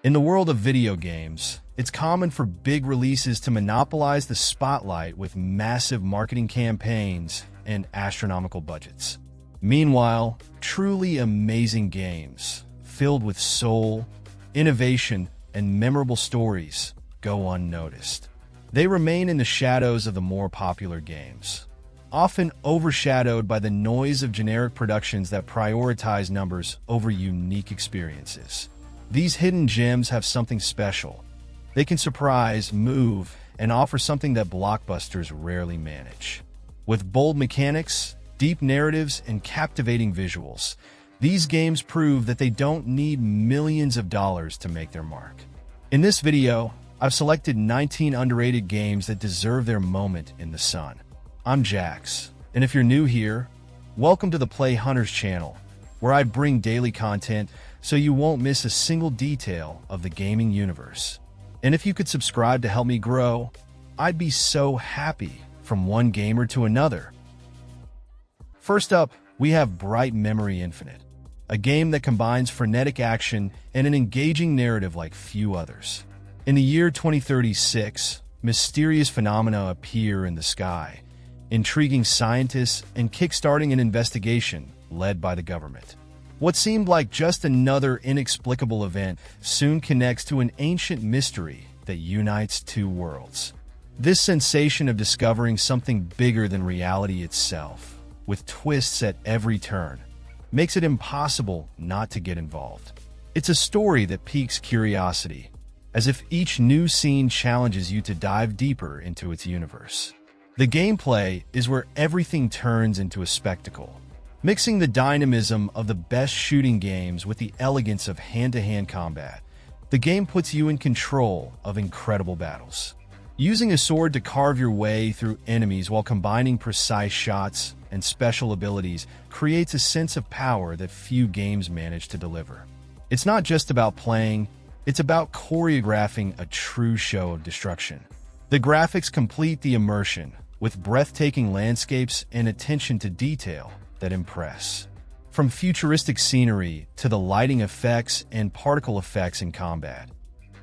In the world of video games, it's common for big releases to monopolize the spotlight with massive marketing campaigns and astronomical budgets. Meanwhile, truly amazing games, filled with soul, innovation, and memorable stories, go unnoticed. They remain in the shadows of the more popular games, often overshadowed by the noise of generic productions that prioritize numbers over unique experiences. These hidden gems have something special. They can surprise, move, and offer something that blockbusters rarely manage. With bold mechanics, deep narratives, and captivating visuals, these games prove that they don't need millions of dollars to make their mark. In this video, I've selected 19 underrated games that deserve their moment in the sun. I'm Jax, and if you're new here, welcome to the Play Hunters channel, where I bring daily content so you won't miss a single detail of the gaming universe. And if you could subscribe to help me grow, I'd be so happy. From one gamer to another. First up, we have Bright Memory Infinite, a game that combines frenetic action and an engaging narrative like few others. In the year 2036, mysterious phenomena appear in the sky, intriguing scientists and kickstarting an investigation led by the government. What seemed like just another inexplicable event soon connects to an ancient mystery that unites two worlds. This sensation of discovering something bigger than reality itself, with twists at every turn, makes it impossible not to get involved. It's a story that piques curiosity, as if each new scene challenges you to dive deeper into its universe. The gameplay is where everything turns into a spectacle, mixing the dynamism of the best shooting games with the elegance of hand-to-hand combat. The game puts you in control of incredible battles, using a sword to carve your way through enemies while combining precise shots and special abilities creates a sense of power that few games manage to deliver. It's not just about playing, it's about choreographing a true show of destruction. The graphics complete the immersion, with breathtaking landscapes and attention to detail that impress. From futuristic scenery to the lighting effects and particle effects in combat,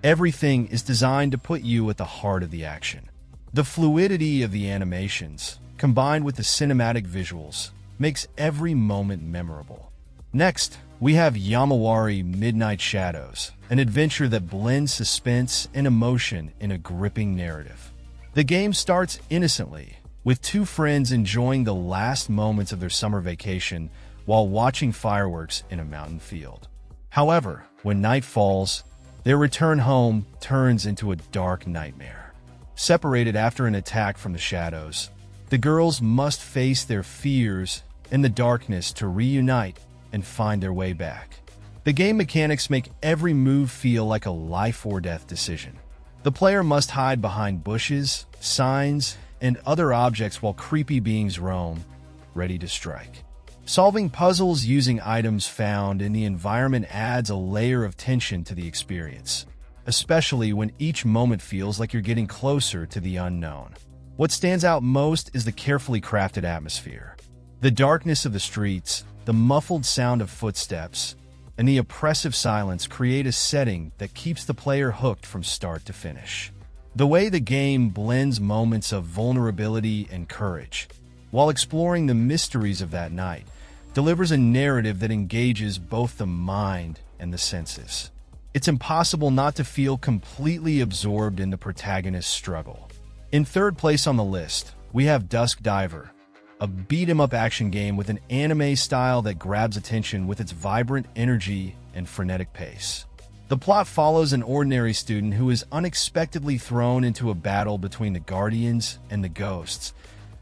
everything is designed to put you at the heart of the action. The fluidity of the animations, combined with the cinematic visuals, makes every moment memorable. Next, we have Yomawari Midnight Shadows, an adventure that blends suspense and emotion in a gripping narrative. The game starts innocently, with two friends enjoying the last moments of their summer vacation while watching fireworks in a mountain field. However, when night falls, their return home turns into a dark nightmare. Separated after an attack from the shadows, the girls must face their fears in the darkness to reunite and find their way back. The game mechanics make every move feel like a life-or-death decision. The player must hide behind bushes, signs, and other objects while creepy beings roam, ready to strike. Solving puzzles using items found in the environment adds a layer of tension to the experience, especially when each moment feels like you're getting closer to the unknown. What stands out most is the carefully crafted atmosphere. The darkness of the streets, the muffled sound of footsteps, and the oppressive silence create a setting that keeps the player hooked from start to finish. The way the game blends moments of vulnerability and courage, while exploring the mysteries of that night, delivers a narrative that engages both the mind and the senses. It's impossible not to feel completely absorbed in the protagonist's struggle. In third place on the list, we have Dusk Diver, a beat-em-up action game with an anime style that grabs attention with its vibrant energy and frenetic pace. The plot follows an ordinary student who is unexpectedly thrown into a battle between the Guardians and the Ghosts,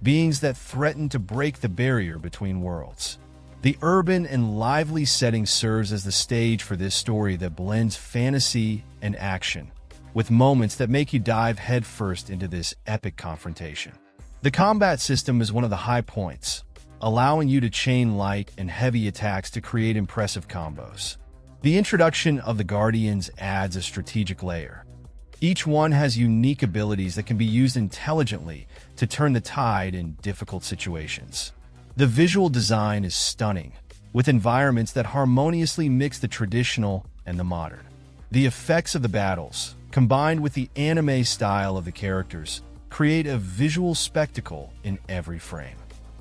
beings that threaten to break the barrier between worlds. The urban and lively setting serves as the stage for this story that blends fantasy and action, with moments that make you dive headfirst into this epic confrontation. The combat system is one of the high points, allowing you to chain light and heavy attacks to create impressive combos. The introduction of the Guardians adds a strategic layer. Each one has unique abilities that can be used intelligently to turn the tide in difficult situations. The visual design is stunning, with environments that harmoniously mix the traditional and the modern. The effects of the battles, combined with the anime style of the characters, create a visual spectacle in every frame.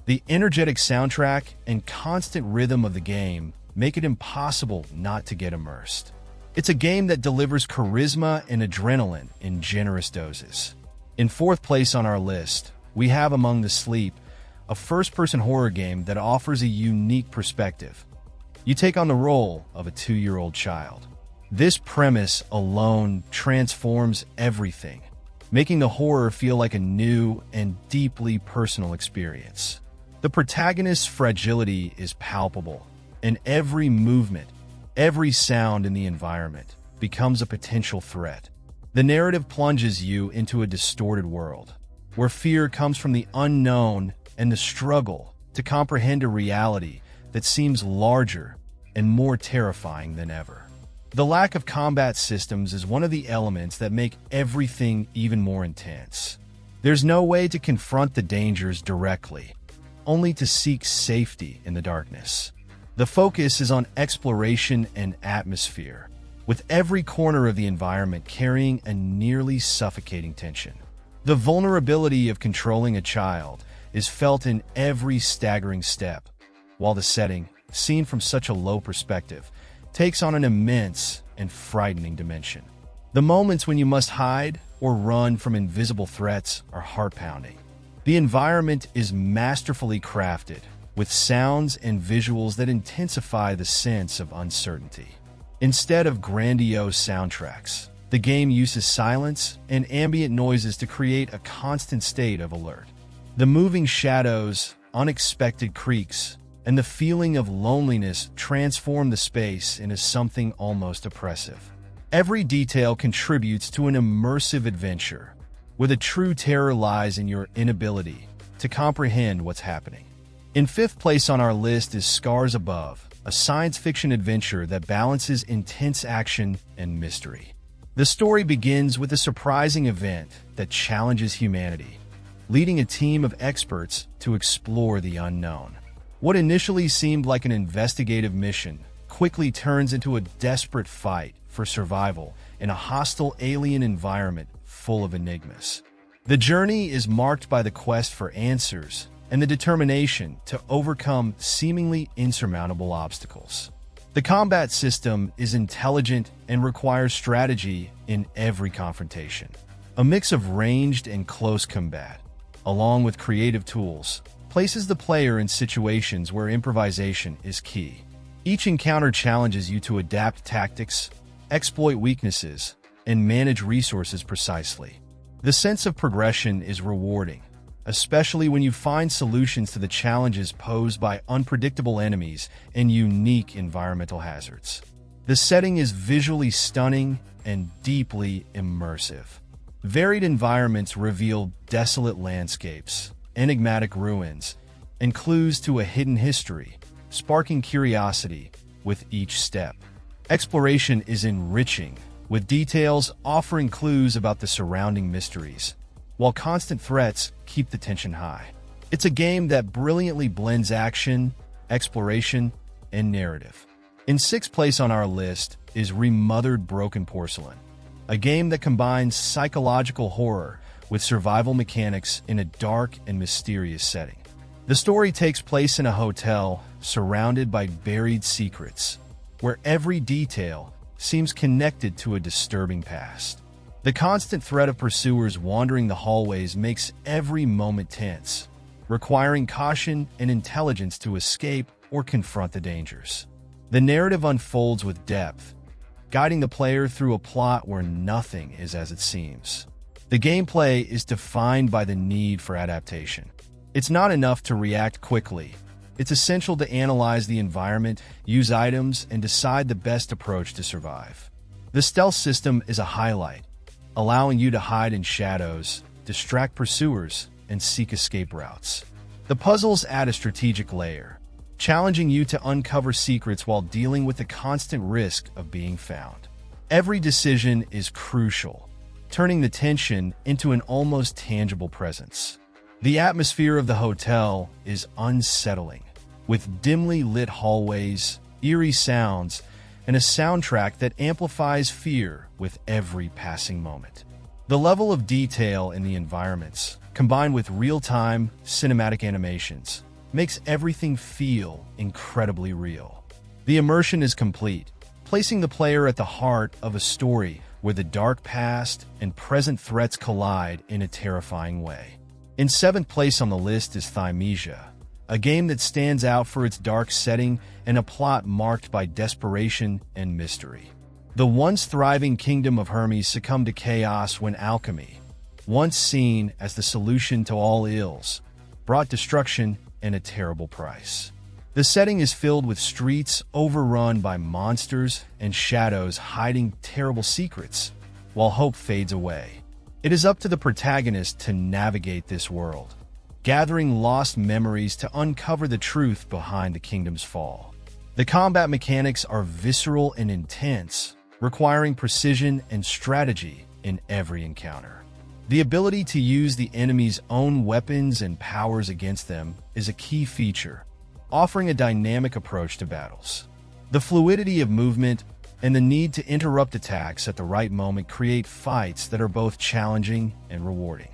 The energetic soundtrack and constant rhythm of the game make it impossible not to get immersed. It's a game that delivers charisma and adrenaline in generous doses. In fourth place on our list, we have Among the Sleep, a first-person horror game that offers a unique perspective. You take on the role of a 2-year-old child. This premise alone transforms everything, making the horror feel like a new and deeply personal experience. The protagonist's fragility is palpable, and every movement, every sound in the environment becomes a potential threat. The narrative plunges you into a distorted world, where fear comes from the unknown and the struggle to comprehend a reality that seems larger and more terrifying than ever. The lack of combat systems is one of the elements that make everything even more intense. There's no way to confront the dangers directly, only to seek safety in the darkness. The focus is on exploration and atmosphere, with every corner of the environment carrying a nearly suffocating tension. The vulnerability of controlling a child is felt in every staggering step, while the setting, seen from such a low perspective, takes on an immense and frightening dimension. The moments when you must hide or run from invisible threats are heart-pounding. The environment is masterfully crafted, with sounds and visuals that intensify the sense of uncertainty. Instead of grandiose soundtracks, the game uses silence and ambient noises to create a constant state of alert. The moving shadows, unexpected creaks, and the feeling of loneliness transform the space into something almost oppressive. Every detail contributes to an immersive adventure, where the true terror lies in your inability to comprehend what's happening. In fifth place on our list is Scars Above, a science fiction adventure that balances intense action and mystery. The story begins with a surprising event that challenges humanity, leading a team of experts to explore the unknown. What initially seemed like an investigative mission quickly turns into a desperate fight for survival in a hostile alien environment full of enigmas. The journey is marked by the quest for answers and the determination to overcome seemingly insurmountable obstacles. The combat system is intelligent and requires strategy in every confrontation. A mix of ranged and close combat, along with creative tools, places the player in situations where improvisation is key. Each encounter challenges you to adapt tactics, exploit weaknesses, and manage resources precisely. The sense of progression is rewarding, especially when you find solutions to the challenges posed by unpredictable enemies and unique environmental hazards. The setting is visually stunning and deeply immersive. Varied environments reveal desolate landscapes, enigmatic ruins, and clues to a hidden history, sparking curiosity with each step. Exploration is enriching, with details offering clues about the surrounding mysteries, while constant threats keep the tension high. It's a game that brilliantly blends action, exploration, and narrative. In sixth place on our list is Remothered Broken Porcelain, a game that combines psychological horror with survival mechanics in a dark and mysterious setting. The story takes place in a hotel surrounded by buried secrets, where every detail seems connected to a disturbing past. The constant threat of pursuers wandering the hallways makes every moment tense, requiring caution and intelligence to escape or confront the dangers. The narrative unfolds with depth, guiding the player through a plot where nothing is as it seems. The gameplay is defined by the need for adaptation. It's not enough to react quickly. It's essential to analyze the environment, use items, and decide the best approach to survive. The stealth system is a highlight, allowing you to hide in shadows, distract pursuers, and seek escape routes. The puzzles add a strategic layer, challenging you to uncover secrets while dealing with the constant risk of being found. Every decision is crucial, turning the tension into an almost tangible presence. The atmosphere of the hotel is unsettling, with dimly lit hallways, eerie sounds, and a soundtrack that amplifies fear with every passing moment. The level of detail in the environments, combined with real-time cinematic animations, makes everything feel incredibly real. The immersion is complete, placing the player at the heart of a story where the dark past and present threats collide in a terrifying way. In seventh place on the list is Thymesia, a game that stands out for its dark setting and a plot marked by desperation and mystery. The once thriving kingdom of Hermes succumbed to chaos when alchemy, once seen as the solution to all ills, brought destruction and a terrible price. The setting is filled with streets overrun by monsters and shadows hiding terrible secrets, while hope fades away. It is up to the protagonist to navigate this world, gathering lost memories to uncover the truth behind the kingdom's fall. The combat mechanics are visceral and intense, requiring precision and strategy in every encounter. The ability to use the enemy's own weapons and powers against them is a key feature, offering a dynamic approach to battles. The fluidity of movement and the need to interrupt attacks at the right moment create fights that are both challenging and rewarding.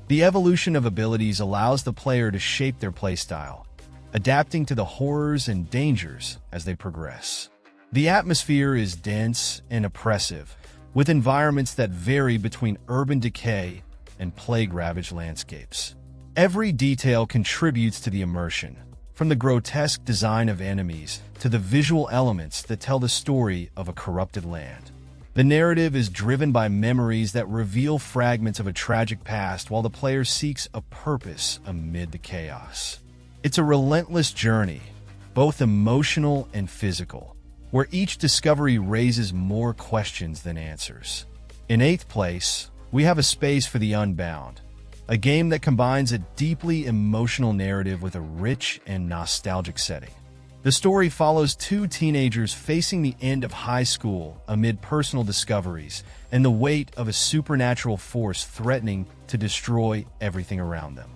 The evolution of abilities allows the player to shape their playstyle, adapting to the horrors and dangers as they progress. The atmosphere is dense and oppressive, with environments that vary between urban decay and plague-ravaged landscapes. Every detail contributes to the immersion, from the grotesque design of enemies to the visual elements that tell the story of a corrupted land. The narrative is driven by memories that reveal fragments of a tragic past while the player seeks a purpose amid the chaos. It's a relentless journey, both emotional and physical, where each discovery raises more questions than answers. In eighth place, we have a Space for the Unbound, a game that combines a deeply emotional narrative with a rich and nostalgic setting. The story follows two teenagers facing the end of high school amid personal discoveries and the weight of a supernatural force threatening to destroy everything around them.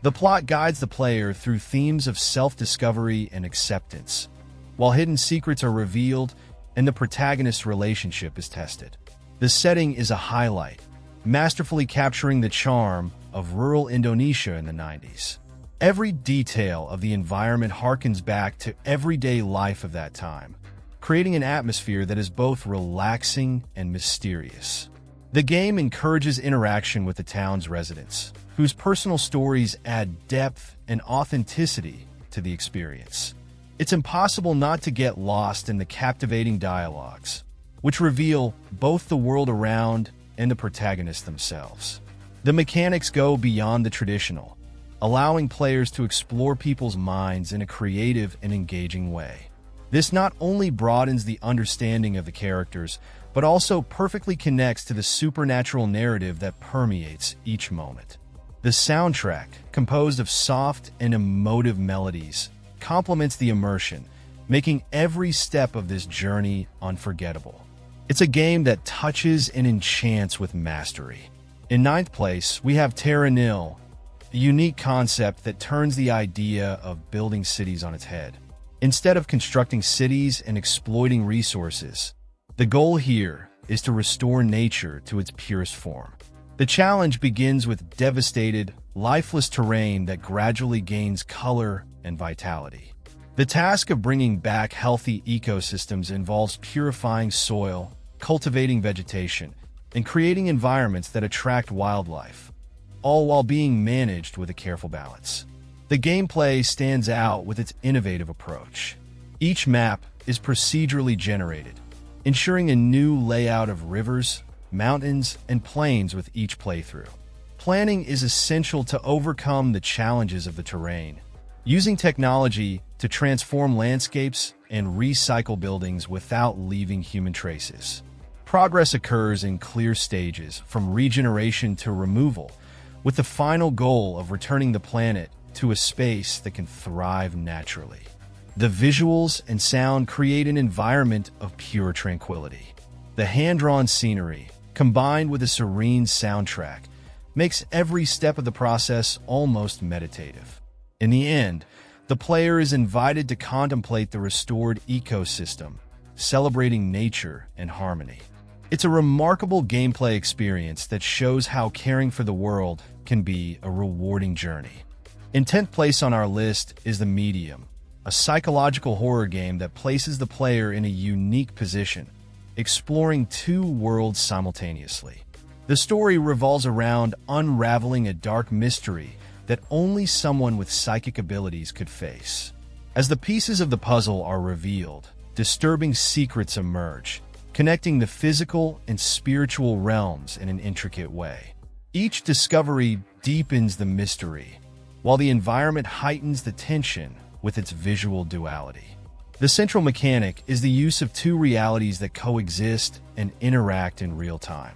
The plot guides the player through themes of self-discovery and acceptance, while hidden secrets are revealed and the protagonist's relationship is tested. The setting is a highlight, masterfully capturing the charm of rural Indonesia in the 90s. Every detail of the environment harkens back to everyday life of that time, creating an atmosphere that is both relaxing and mysterious. The game encourages interaction with the town's residents, whose personal stories add depth and authenticity to the experience. It's impossible not to get lost in the captivating dialogues, which reveal both the world around and the protagonists themselves. The mechanics go beyond the traditional, allowing players to explore people's minds in a creative and engaging way. This not only broadens the understanding of the characters, but also perfectly connects to the supernatural narrative that permeates each moment. The soundtrack, composed of soft and emotive melodies, complements the immersion, making every step of this journey unforgettable. It's a game that touches and enchants with mastery. In ninth place, we have Terra Nil, a unique concept that turns the idea of building cities on its head. Instead of constructing cities and exploiting resources, the goal here is to restore nature to its purest form. The challenge begins with devastated, lifeless terrain that gradually gains color and vitality. The task of bringing back healthy ecosystems involves purifying soil, cultivating vegetation, and creating environments that attract wildlife, all while being managed with a careful balance. The gameplay stands out with its innovative approach. Each map is procedurally generated, ensuring a new layout of rivers, mountains, and plains with each playthrough. Planning is essential to overcome the challenges of the terrain, using technology to transform landscapes and recycle buildings without leaving human traces. Progress occurs in clear stages, from regeneration to removal, with the final goal of returning the planet to a space that can thrive naturally. The visuals and sound create an environment of pure tranquility. The hand-drawn scenery, combined with a serene soundtrack, makes every step of the process almost meditative. In the end, the player is invited to contemplate the restored ecosystem, celebrating nature and harmony. It's a remarkable gameplay experience that shows how caring for the world can be a rewarding journey. In 10th place on our list is The Medium, a psychological horror game that places the player in a unique position, exploring two worlds simultaneously. The story revolves around unraveling a dark mystery that only someone with psychic abilities could face. As the pieces of the puzzle are revealed, disturbing secrets emerge, connecting the physical and spiritual realms in an intricate way. Each discovery deepens the mystery, while the environment heightens the tension with its visual duality. The central mechanic is the use of two realities that coexist and interact in real time.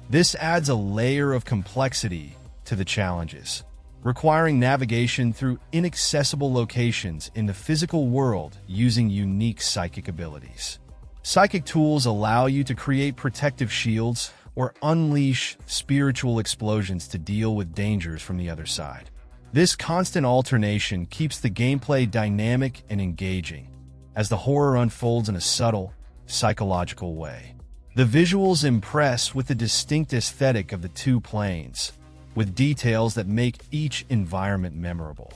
This adds a layer of complexity to the challenges, requiring navigation through inaccessible locations in the physical world using unique psychic abilities. Psychic tools allow you to create protective shields or unleash spiritual explosions to deal with dangers from the other side. This constant alternation keeps the gameplay dynamic and engaging as the horror unfolds in a subtle, psychological way. The visuals impress with the distinct aesthetic of the two planes, with details that make each environment memorable.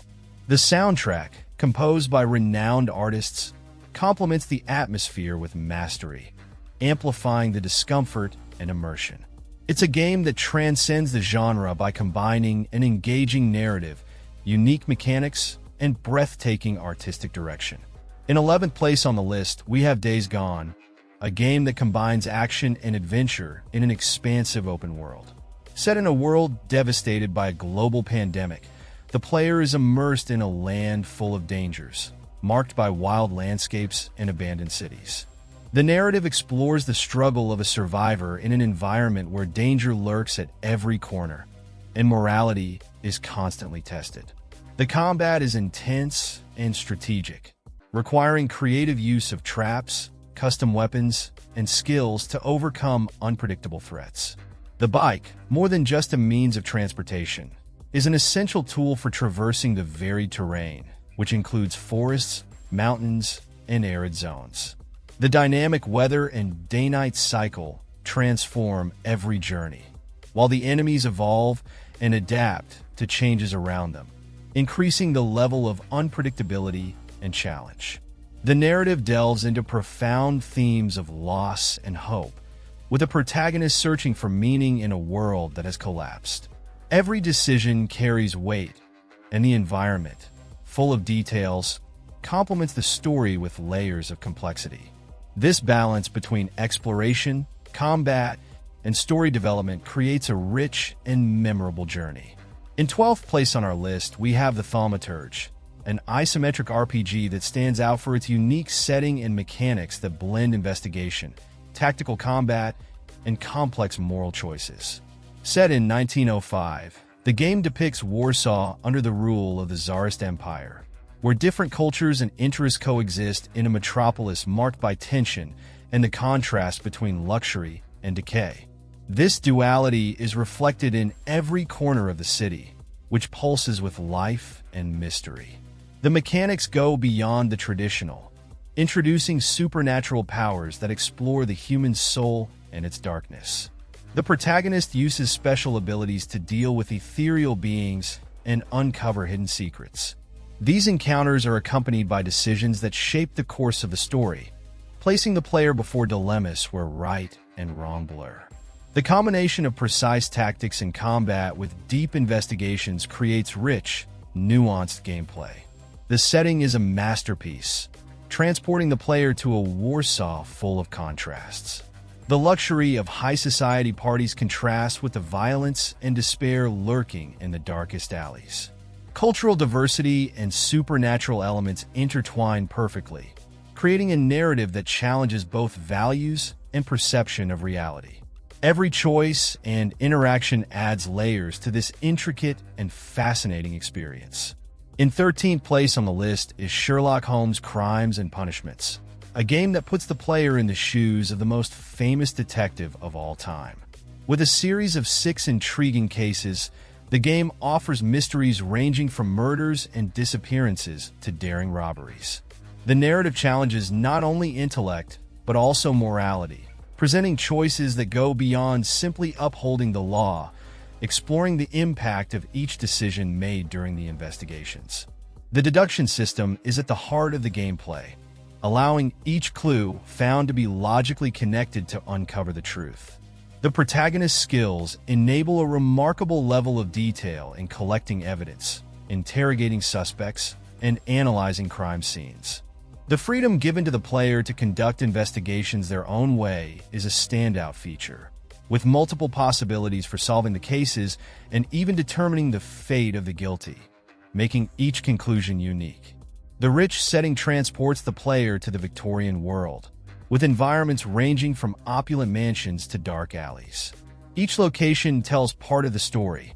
The soundtrack, composed by renowned artists, complements the atmosphere with mastery, amplifying the discomfort and immersion. It's a game that transcends the genre by combining an engaging narrative, unique mechanics, and breathtaking artistic direction. In 11th place on the list, we have Days Gone, a game that combines action and adventure in an expansive open world. Set in a world devastated by a global pandemic, the player is immersed in a land full of dangers, marked by wild landscapes and abandoned cities. The narrative explores the struggle of a survivor in an environment where danger lurks at every corner, and morality is constantly tested. The combat is intense and strategic, requiring creative use of traps, custom weapons, and skills to overcome unpredictable threats. The bike, more than just a means of transportation, is an essential tool for traversing the varied terrain, which includes forests, mountains, and arid zones. The dynamic weather and day-night cycle transform every journey, while the enemies evolve and adapt to changes around them, increasing the level of unpredictability and challenge. The narrative delves into profound themes of loss and hope, with a protagonist searching for meaning in a world that has collapsed. Every decision carries weight, and the environment, full of details, complements the story with layers of complexity. This balance between exploration, combat, and story development creates a rich and memorable journey. In 12th place on our list, we have the Thaumaturge, an isometric RPG that stands out for its unique setting and mechanics that blend investigation, tactical combat, and complex moral choices. Set in 1905, the game depicts Warsaw under the rule of the Tsarist Empire, where different cultures and interests coexist in a metropolis marked by tension and the contrast between luxury and decay. This duality is reflected in every corner of the city, which pulses with life and mystery. The mechanics go beyond the traditional, introducing supernatural powers that explore the human soul and its darkness. The protagonist uses special abilities to deal with ethereal beings and uncover hidden secrets. These encounters are accompanied by decisions that shape the course of the story, placing the player before dilemmas where right and wrong blur. The combination of precise tactics and combat with deep investigations creates rich, nuanced gameplay. The setting is a masterpiece, transporting the player to a Warsaw full of contrasts. The luxury of high society parties contrasts with the violence and despair lurking in the darkest alleys. Cultural diversity and supernatural elements intertwine perfectly, creating a narrative that challenges both values and perception of reality. Every choice and interaction adds layers to this intricate and fascinating experience. In 13th place on the list is Sherlock Holmes Crimes and Punishments, a game that puts the player in the shoes of the most famous detective of all time. With a series of 6 intriguing cases, the game offers mysteries ranging from murders and disappearances to daring robberies. The narrative challenges not only intellect, but but also morality, presenting choices that go beyond simply upholding the law, exploring the impact of each decision made during the investigations. The deduction system is at the heart of the gameplay, allowing each clue found to be logically connected to uncover the truth. The protagonist's skills enable a remarkable level of detail in collecting evidence, interrogating suspects, and analyzing crime scenes. The freedom given to the player to conduct investigations their own way is a standout feature, with multiple possibilities for solving the cases and even determining the fate of the guilty, making each conclusion unique. The rich setting transports the player to the Victorian world, with environments ranging from opulent mansions to dark alleys. Each location tells part of the story,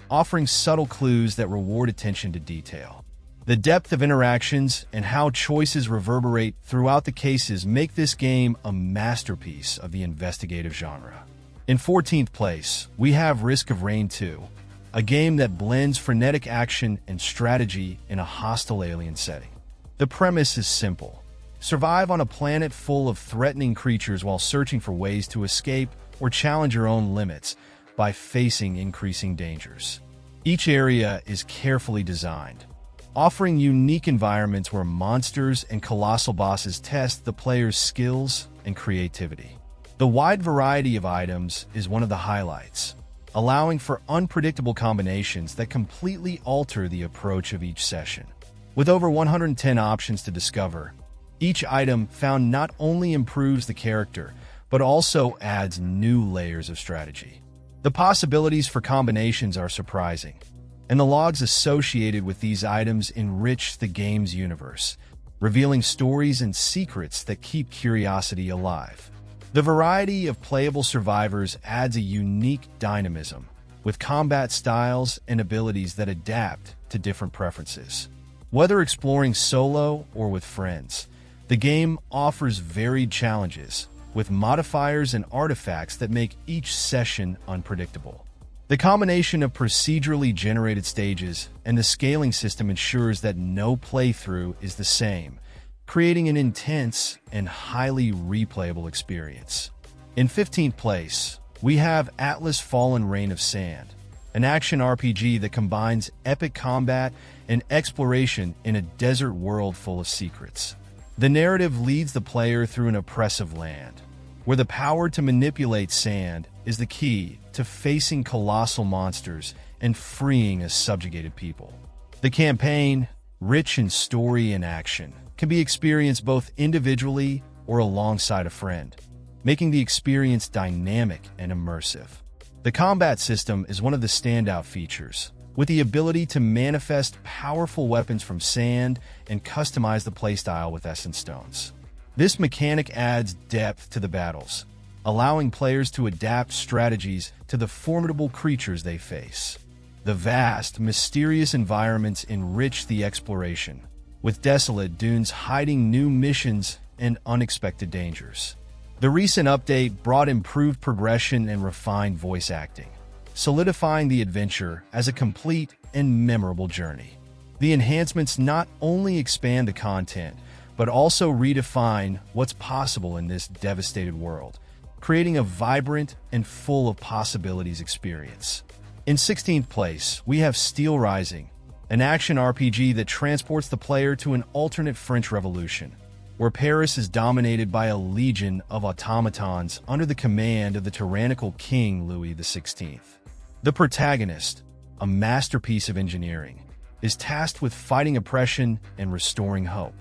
offering subtle clues that reward attention to detail. The depth of interactions and how choices reverberate throughout the cases make this game a masterpiece of the investigative genre. In 14th place, we have Risk of Rain 2, a game that blends frenetic action and strategy in a hostile alien setting. The premise is simple. Survive on a planet full of threatening creatures while searching for ways to escape or challenge your own limits by facing increasing dangers. Each area is carefully designed, offering unique environments where monsters and colossal bosses test the player's skills and creativity. The wide variety of items is one of the highlights, allowing for unpredictable combinations that completely alter the approach of each session. With over 110 options to discover, each item found not only improves the character, but also adds new layers of strategy. The possibilities for combinations are surprising, and the logs associated with these items enrich the game's universe, revealing stories and secrets that keep curiosity alive. The variety of playable survivors adds a unique dynamism, with combat styles and abilities that adapt to different preferences. Whether exploring solo or with friends, the game offers varied challenges, with modifiers and artifacts that make each session unpredictable. The combination of procedurally generated stages and the scaling system ensures that no playthrough is the same, creating an intense and highly replayable experience. In 15th place, we have Atlas Fallen Reign of Sand, an action RPG that combines epic combat and exploration in a desert world full of secrets. The narrative leads the player through an oppressive land, where the power to manipulate sand is the key to facing colossal monsters and freeing a subjugated people. The campaign, rich in story and action, can be experienced both individually or alongside a friend, making the experience dynamic and immersive. The combat system is one of the standout features, with the ability to manifest powerful weapons from sand and customize the playstyle with essence stones. This mechanic adds depth to the battles, allowing players to adapt strategies to the formidable creatures they face. The vast, mysterious environments enrich the exploration, with desolate dunes hiding new missions and unexpected dangers. The recent update brought improved progression and refined voice acting, solidifying the adventure as a complete and memorable journey. The enhancements not only expand the content, but also redefine what's possible in this devastated world, creating a vibrant and full of possibilities experience. In 16th place, we have Steelrising, an action RPG that transports the player to an alternate French Revolution, where Paris is dominated by a legion of automatons under the command of the tyrannical King Louis XVI. The protagonist, a masterpiece of engineering, is tasked with fighting oppression and restoring hope.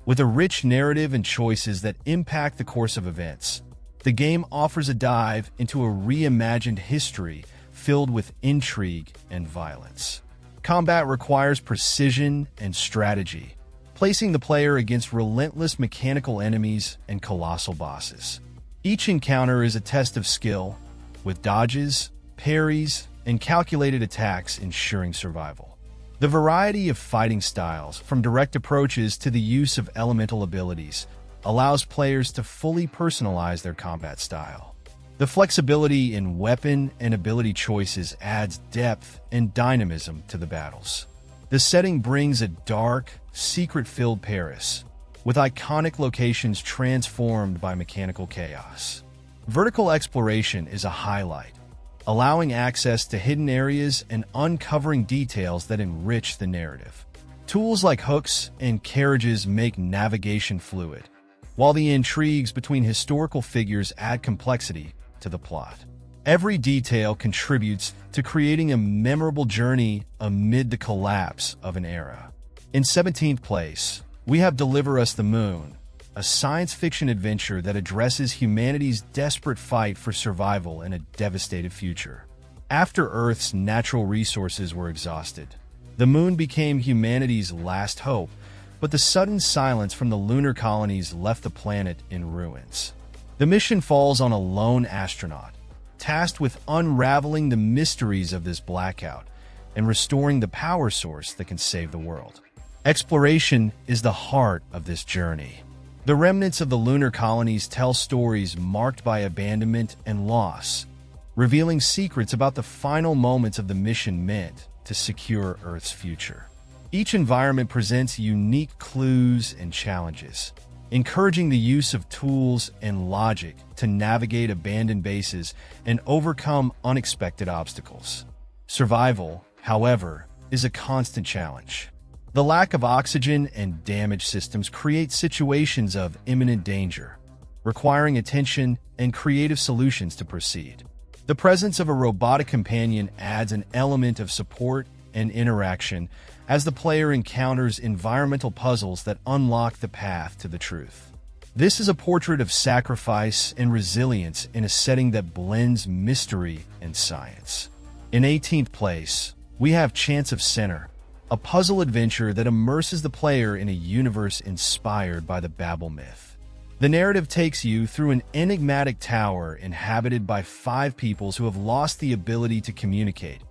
With a rich narrative and choices that impact the course of events, the game offers a dive into a reimagined history filled with intrigue and violence. Combat requires precision and strategy, placing the player against relentless mechanical enemies and colossal bosses. Each encounter is a test of skill, with dodges, parries, and calculated attacks ensuring survival. The variety of fighting styles, from direct approaches to the use of elemental abilities, allows players to fully personalize their combat style. The flexibility in weapon and ability choices adds depth and dynamism to the battles. The setting brings a dark, secret-filled Paris, with iconic locations transformed by mechanical chaos. Vertical exploration is a highlight, allowing access to hidden areas and uncovering details that enrich the narrative. Tools like hooks and carriages make navigation fluid, while the intrigues between historical figures add complexity to the plot. Every detail contributes to creating a memorable journey amid the collapse of an era. In 17th place, we have Deliver Us the Moon, a science fiction adventure that addresses humanity's desperate fight for survival in a devastated future. After Earth's natural resources were exhausted, the moon became humanity's last hope, but the sudden silence from the lunar colonies left the planet in ruins. The mission falls on a lone astronaut, tasked with unraveling the mysteries of this blackout and restoring the power source that can save the world. Exploration is the heart of this journey. The remnants of the lunar colonies tell stories marked by abandonment and loss, revealing secrets about the final moments of the mission meant to secure Earth's future. Each environment presents unique clues and challenges, encouraging the use of tools and logic to navigate abandoned bases and overcome unexpected obstacles. Survival, however, is a constant challenge. The lack of oxygen and damaged systems create situations of imminent danger, requiring attention and creative solutions to proceed. The presence of a robotic companion adds an element of support and interaction as the player encounters environmental puzzles that unlock the path to the truth. This is a portrait of sacrifice and resilience in a setting that blends mystery and science. In 18th place, we have Chants of Sennaar, a puzzle adventure that immerses the player in a universe inspired by the Babel myth. The narrative takes you through an enigmatic tower inhabited by 5 peoples who have lost the ability to communicate,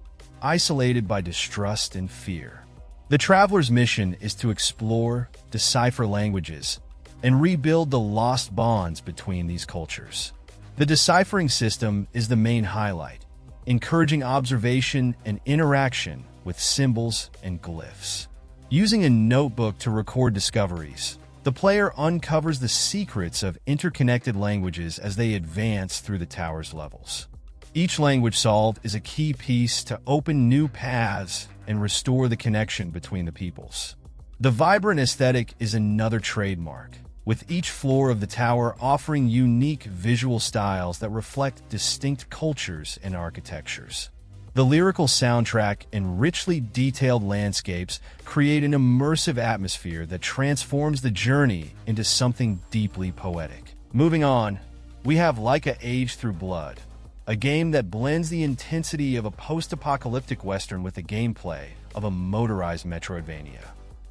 isolated by distrust and fear. The traveler's mission is to explore, decipher languages, and rebuild the lost bonds between these cultures. The deciphering system is the main highlight, encouraging observation and interaction with symbols and glyphs. Using a notebook to record discoveries, the player uncovers the secrets of interconnected languages as they advance through the tower's levels. Each language solved is a key piece to open new paths and restore the connection between the peoples. The vibrant aesthetic is another trademark, with each floor of the tower offering unique visual styles that reflect distinct cultures and architectures. The lyrical soundtrack and richly detailed landscapes create an immersive atmosphere that transforms the journey into something deeply poetic. Moving on, we have Laika Age Through Blood, a game that blends the intensity of a post-apocalyptic western with the gameplay of a motorized Metroidvania.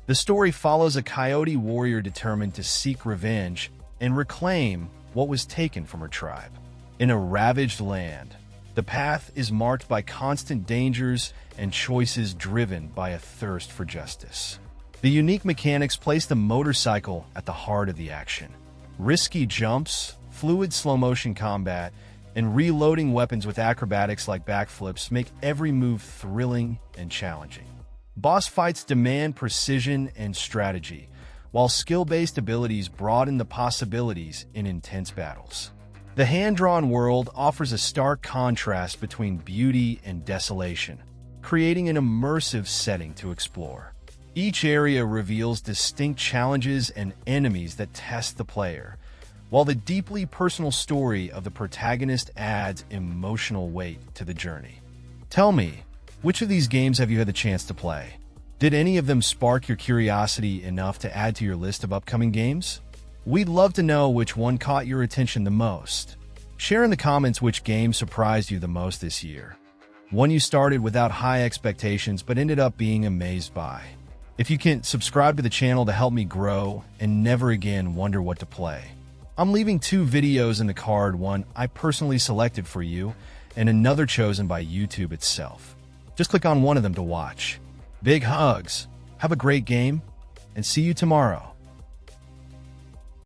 The story follows a coyote warrior determined to seek revenge and reclaim what was taken from her tribe. In a ravaged land, the path is marked by constant dangers and choices driven by a thirst for justice. The unique mechanics place the motorcycle at the heart of the action. Risky jumps, fluid slow-motion combat, and reloading weapons with acrobatics like backflips make every move thrilling and challenging. Boss fights demand precision and strategy, while skill-based abilities broaden the possibilities in intense battles. The hand-drawn world offers a stark contrast between beauty and desolation, creating an immersive setting to explore. Each area reveals distinct challenges and enemies that test the player, while the deeply personal story of the protagonist adds emotional weight to the journey. Tell me, which of these games have you had the chance to play? Did any of them spark your curiosity enough to add to your list of upcoming games? We'd love to know which one caught your attention the most. Share in the comments which game surprised you the most this year. One you started without high expectations but ended up being amazed by. If you can, subscribe to the channel to help me grow and never again wonder what to play. I'm leaving 2 videos in the card, one I personally selected for you and another chosen by YouTube itself. Just click on one of them to watch. Big hugs, have a great game, and see you tomorrow.